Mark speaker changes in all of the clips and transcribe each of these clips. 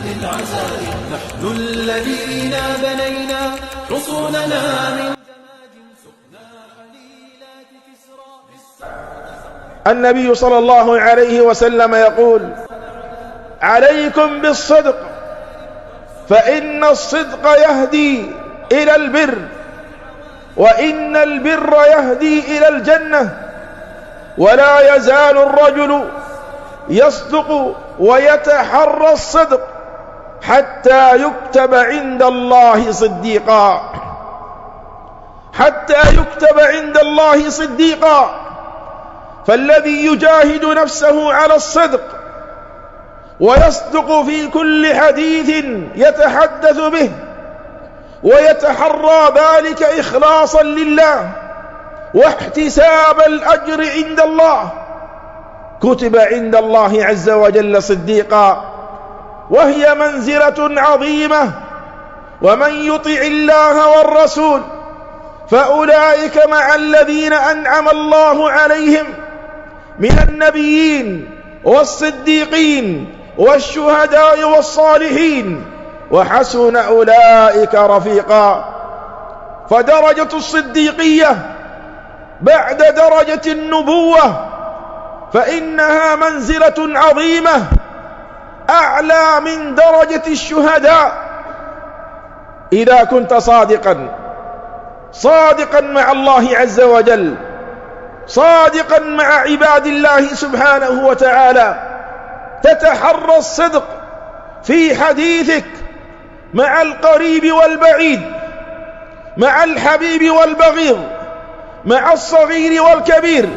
Speaker 1: للعزائم. نحن الذين بنينا حصوننا من
Speaker 2: النبي صلى الله عليه وسلم يقول: عليكم بالصدق فإن الصدق يهدي إلى البر، وإن البر يهدي إلى الجنة، ولا يزال الرجل يصدق ويتحرى الصدق حتى يكتب عند الله صديقا، حتى يكتب عند الله صديقا. فالذي يجاهد نفسه على الصدق ويصدق في كل حديث يتحدث به ويتحرى ذلك إخلاصا لله واحتساب الأجر عند الله، كتب عند الله عز وجل صديقا، وهي منزلة عظيمة. ومن يطع الله والرسول فأولئك مع الذين أنعم الله عليهم من النبيين والصديقين والشهداء والصالحين، وحسن أولئك رفيقا. فدرجة الصديقية بعد درجة النبوة فإنها منزلة عظيمة أعلى من درجة الشهداء. إذا كنت صادقا مع الله عز وجل، صادقا مع عباد الله سبحانه وتعالى، تتحرى الصدق في حديثك مع القريب والبعيد، مع الحبيب والبغيض، مع الصغير والكبير،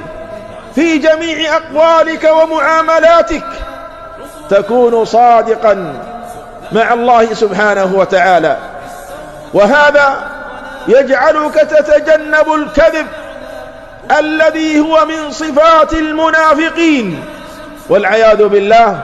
Speaker 2: في جميع أقوالك ومعاملاتك تكون صادقا مع الله سبحانه وتعالى. وهذا يجعلك تتجنب الكذب الذي هو من صفات المنافقين والعياذ بالله.